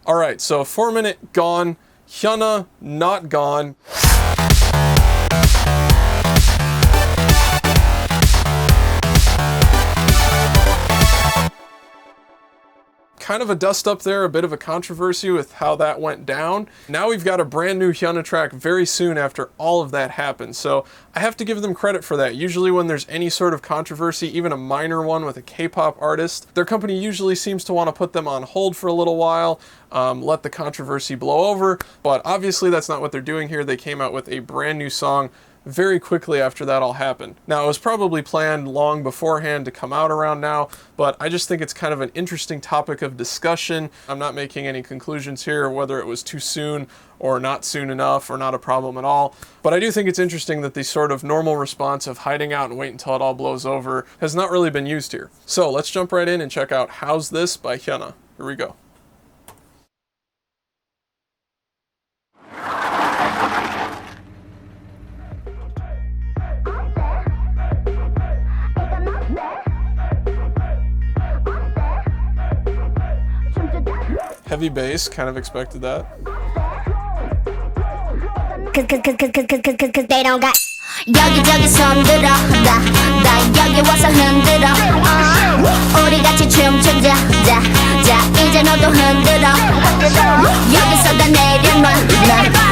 Alright, so 4 minute gone, HyunA not gone. Kind of a dust up there, a bit of a controversy with how that went down. Now we've got a brand new HyunA track very soon after all of that happened, so I have to give them credit for that. Usually when there's any sort of controversy, even a minor one with a K-pop artist, their company usually seems to want to put them on hold for a little while, let the controversy blow over, but obviously that's not what they're doing here. They came out with a brand new song very quickly after that all happened. Now, it was probably planned long beforehand to come out around now, but I just think it's kind of an interesting topic of discussion. I'm not making any conclusions here, whether it was too soon or not soon enough or not a problem at all. But I do think it's interesting that the sort of normal response of hiding out and wait until it all blows over has not really been used here. So let's jump right in and check out How's This by HyunA. Here we go. Heavy bass, kind of expected that. They don't got 여기저기 손들어 나 여기 와서 흔들어 우리 같이 춤추자 자 이제 너도 흔들어 여기서 다 내려놔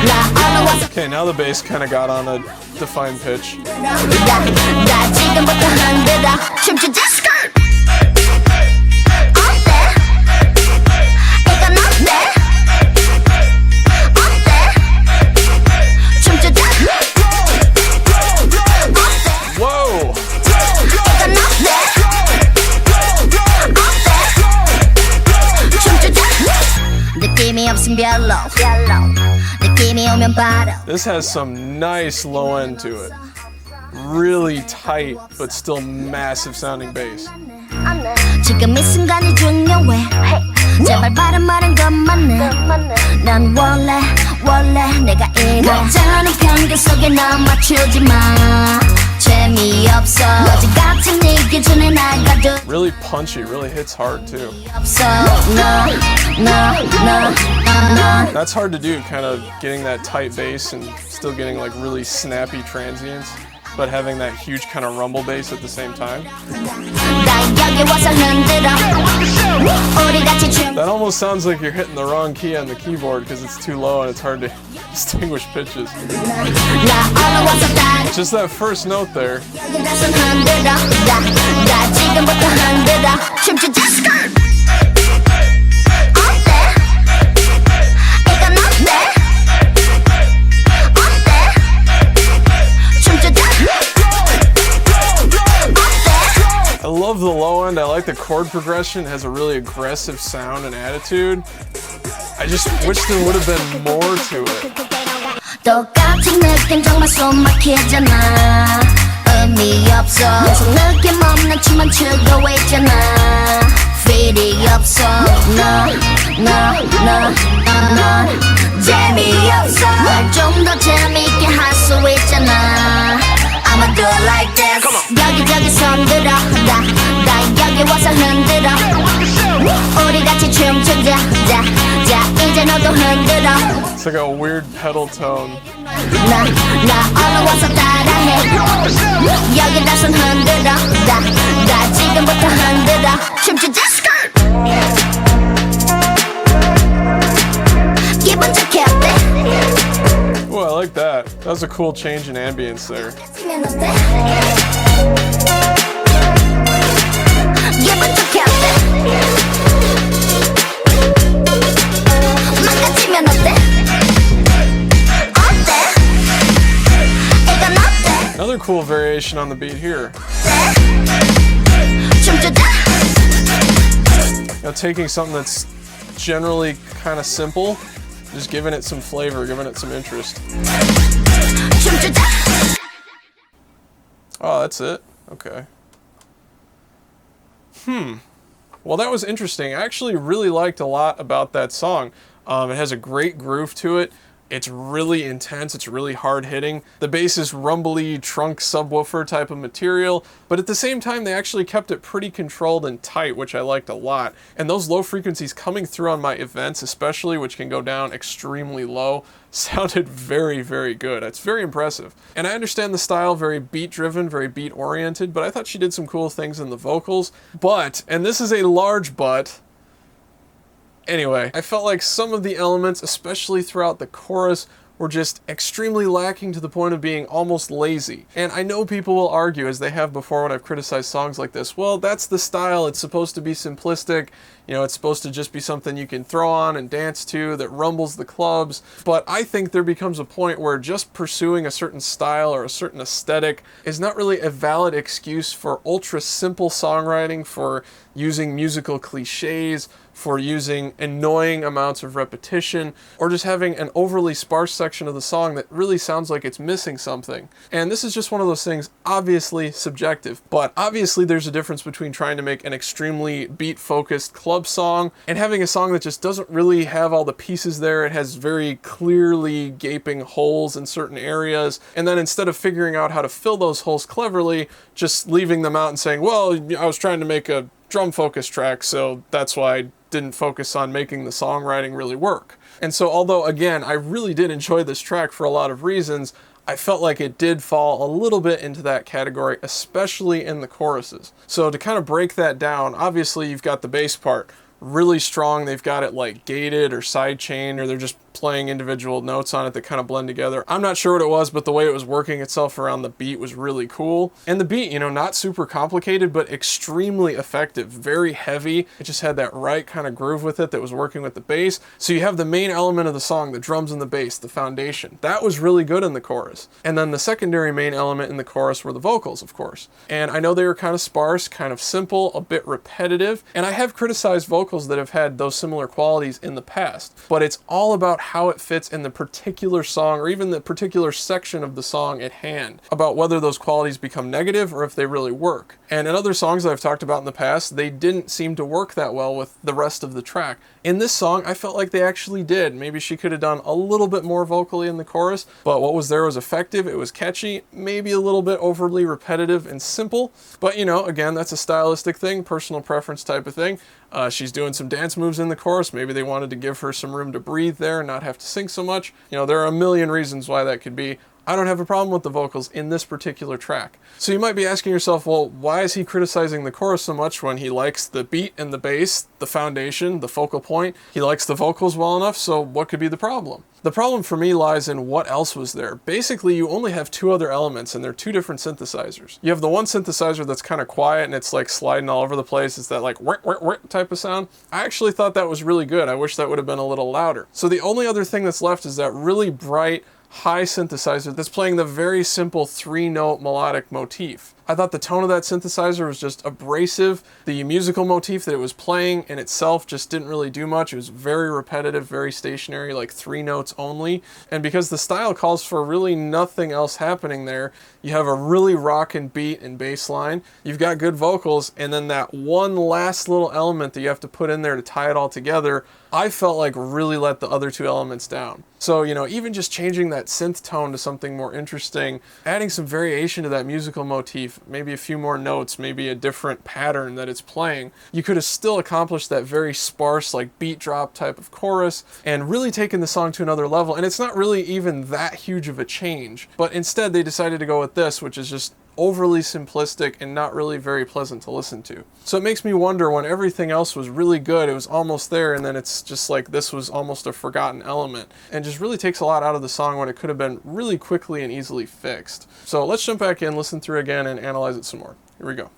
나 와서. Okay, now the bass kind of got on a defined pitch. 나 지금부터 흔들어 춤추자 skirt. This has some nice low end to it. Really tight, but still massive sounding bass. 지금 이 순간이 중요해 제발 바른 말은 그만해 난 원래 내가 이래 가짜는 편견 속에 나 맞추지 마 재미없어 어제 같은 네 기준에 나가도 Really punchy, really hits hard too. That's hard to do, kind of getting that tight bass and still getting like really snappy transients, but having that huge kind of rumble bass at the same time. That almost sounds like you're hitting the wrong key on the keyboard because it's too low and it's hard to distinguish pitches. Just that first note there. I love the low end. I like the chord progression. It has a really aggressive sound and attitude. I just wish there would have been more to it. 똑같은 느낌 정말 숨 막히잖아 의미 없어 계속 느낌 없는 춤만 추고 있잖아 feel이 없어 너 재미없어 날 좀 더 재미있게 할 수 있잖아 I'ma do it like this 여기저기 손들어 나 여기 와서 흔들어 우리 같이 춤추자 자 이제 너도 흔들어. It's like a weird pedal tone. 나 얼른 와서 따라해 여기다 손 흔들어 나 지금부터 흔들어 춤추자 skirt 기분 좋게 어때? Oh, I like that. That was a cool change in ambience there. 기분 좋게 어때? 망가지면 어때? Another cool variation on the beat here. Now taking something that's generally kind of simple, just giving it some flavor, giving it some interest. Oh, that's it? Okay. Well, that was interesting. I actually really liked a lot about that song. It has a great groove to it. It's really intense, it's really hard hitting. The bass is rumbly trunk subwoofer type of material, but at the same time they actually kept it pretty controlled and tight, which I liked a lot. And those low frequencies coming through on my events especially, which can go down extremely low, sounded very, very good. It's very impressive. And I understand the style, very beat driven, very beat oriented, but I thought she did some cool things in the vocals. But, and this is a large but, anyway, I felt like some of the elements, especially throughout the chorus, were just extremely lacking to the point of being almost lazy. And I know people will argue, as they have before when I've criticized songs like this, well, that's the style, it's supposed to be simplistic, you know, it's supposed to just be something you can throw on and dance to that rumbles the clubs. But I think there becomes a point where just pursuing a certain style or a certain aesthetic is not really a valid excuse for ultra simple songwriting, for using musical cliches, for using annoying amounts of repetition, or just having an overly sparse section of the song that really sounds like it's missing something. And this is just one of those things, obviously subjective, but obviously there's a difference between trying to make an extremely beat-focused club song and having a song that just doesn't really have all the pieces there. It has very clearly gaping holes in certain areas, and then instead of figuring out how to fill those holes cleverly, just leaving them out and saying, well, I was trying to make a drum-focused track, so that's why I didn't focus on making the songwriting really work. And so although, again, I really did enjoy this track for a lot of reasons, I felt like it did fall a little bit into that category, especially in the choruses. So to kind of break that down, obviously you've got the bass part, really strong. They've got it like gated or sidechained, or they're just playing individual notes on it that kind of blend together. I'm not sure what it was, but the way it was working itself around the beat was really cool. And the beat, you know, not super complicated, but extremely effective, very heavy. It just had that right kind of groove with it that was working with the bass. So you have the main element of the song, the drums and the bass, the foundation. That was really good in the chorus. And then the secondary main element in the chorus were the vocals, of course. And I know they were kind of sparse, kind of simple, a bit repetitive. And I have criticized vocals that have had those similar qualities in the past, but it's all about how it fits in the particular song, or even the particular section of the song at hand, about whether those qualities become negative or if they really work. And in other songs that I've talked about in the past, they didn't seem to work that well with the rest of the track. In this song, I felt like they actually did. Maybe she could have done a little bit more vocally in the chorus, but what was there was effective, it was catchy, maybe a little bit overly repetitive and simple, but you know, again, that's a stylistic thing, personal preference type of thing. She's doing some dance moves in the chorus. Maybe they wanted to give her some room to breathe there and not have to sing so much. You know, there are a million reasons why that could be. I don't have a problem with the vocals in this particular track. So you might be asking yourself, well, why is he criticizing the chorus so much when he likes the beat and the bass, the foundation, the focal point? He likes the vocals well enough, so what could be the problem? The problem for me lies in what else was there. Basically, you only have two other elements, and they're two different synthesizers. You have the one synthesizer that's kind of quiet, and it's like sliding all over the place. It's that like whir, whir, whir type of sound. I actually thought that was really good. I wish that would have been a little louder. So the only other thing that's left is that really bright, high synthesizer that's playing the very simple 3-note melodic motif. I thought the tone of that synthesizer was just abrasive. The musical motif that it was playing in itself just didn't really do much. It was very repetitive, very stationary, like 3 notes only. And because the style calls for really nothing else happening there, you have a really rockin' beat and bass line, you've got good vocals, and then that one last little element that you have to put in there to tie it all together, I felt like really let the other two elements down. So, you know, even just changing that synth tone to something more interesting, adding some variation to that musical motif, maybe a few more notes, maybe a different pattern that it's playing, you could have still accomplished that very sparse, like beat drop type of chorus and really taken the song to another level. And it's not really even that huge of a change, but instead they decided to go with this, which is just overly simplistic and not really very pleasant to listen to. So it makes me wonder, when everything else was really good, it was almost there, and then it's just like this was almost a forgotten element, and just really takes a lot out of the song when it could have been really quickly and easily fixed. So let's jump back in, listen through again, and analyze it some more. Here we go.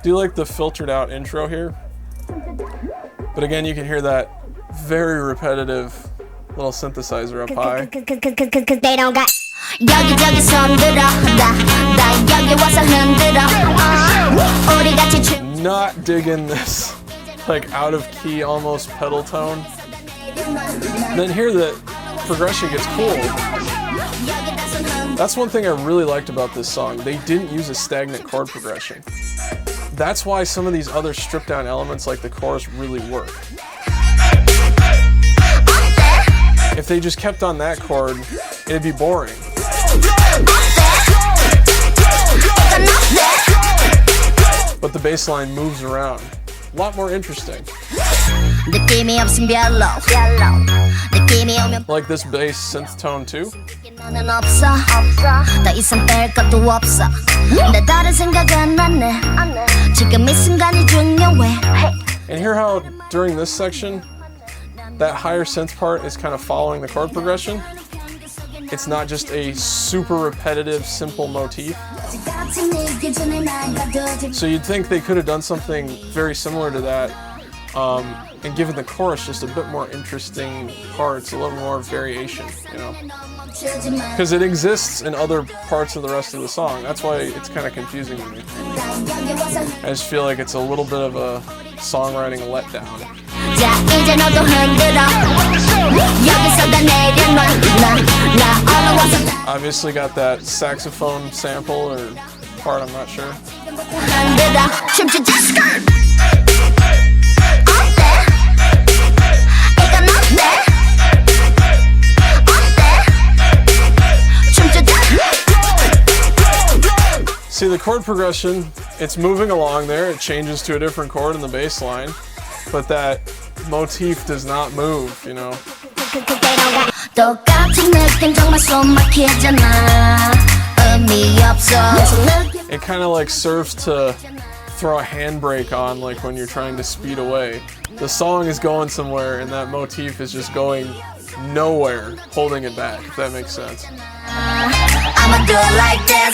Do you like the filtered out intro here? But again, you can hear that very repetitive little synthesizer up high. They don't got 여기저기 손들어 나 여기 와서 흔들어 우리 같이 춤. Not digging this like out of key almost pedal tone. Then here the progression gets cool. That's one thing I really liked about this song. They didn't use a stagnant chord progression. That's why some of these other stripped down elements like the chorus really work. If they just kept on that chord, it'd be boring. But the bass line moves around. A lot more interesting. Like this bass synth tone too. And hear how during this section, that higher synth part is kind of following the chord progression. It's not just a super repetitive, simple motif. So you'd think they could have done something very similar to that and given the chorus just a bit more interesting parts, a little more variation, you know? Because it exists in other parts of the rest of the song. That's why it's kind of confusing to me. I just feel like it's a little bit of a songwriting letdown. Obviously got that saxophone sample or part, I'm not sure. See the chord progression, it's moving along there, it changes to a different chord in the bass line, but that motif does not move, you know. It kind of like serves to throw a handbrake on, like when you're trying to speed away. The song is going somewhere and that motif is just going nowhere, holding it back, if that makes sense. I'ma do it like this.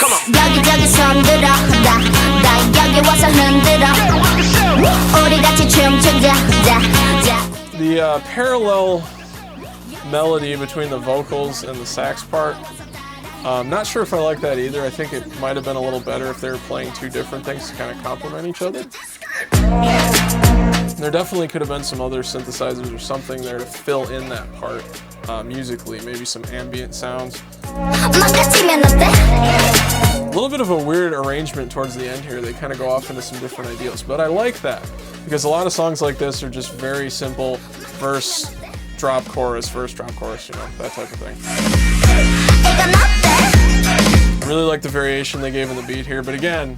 The parallel melody between the vocals and the sax part, not sure if I like that either. I think it might have been a little better if they were playing two different things to kind of complement each other. There definitely could have been some other synthesizers or something there to fill in that part musically, maybe some ambient sounds. A little bit of a weird arrangement towards the end here. They kind of go off into some different ideals, but I like that because a lot of songs like this are just very simple verse, drop chorus, verse, drop chorus, you know, that type of thing. I really like the variation they gave in the beat here, but again,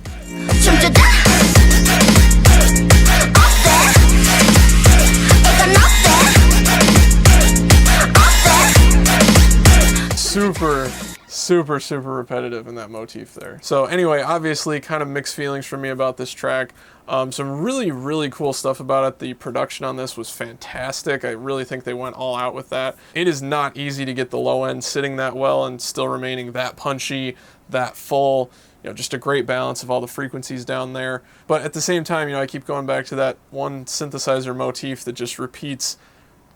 super repetitive in that motif there. So anyway, obviously kind of mixed feelings for me about this track. Some really cool stuff about it. The production on this was fantastic. I really think they went all out with that. It is not easy to get the low end sitting that well and still remaining that punchy, that full. You know, just a great balance of all the frequencies down there. But at the same time, you know, I keep going back to that one synthesizer motif that just repeats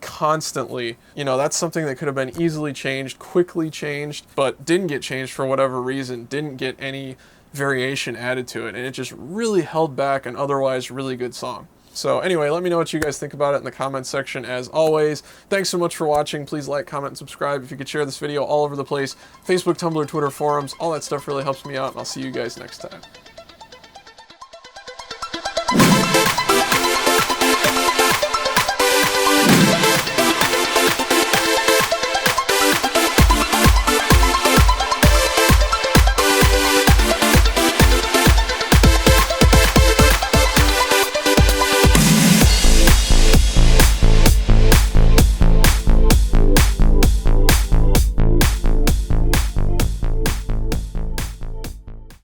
constantly. You know, that's something that could have been easily changed, quickly changed, but didn't get changed for whatever reason, didn't get any variation added to it, and it just really held back an otherwise really good song. So anyway, let me know what you guys think about it in the comments section as always. Thanks so much for watching. Please like, comment, and subscribe. If you could share this video all over the place, Facebook, Tumblr, Twitter, forums, all that stuff really helps me out, and I'll see you guys next time.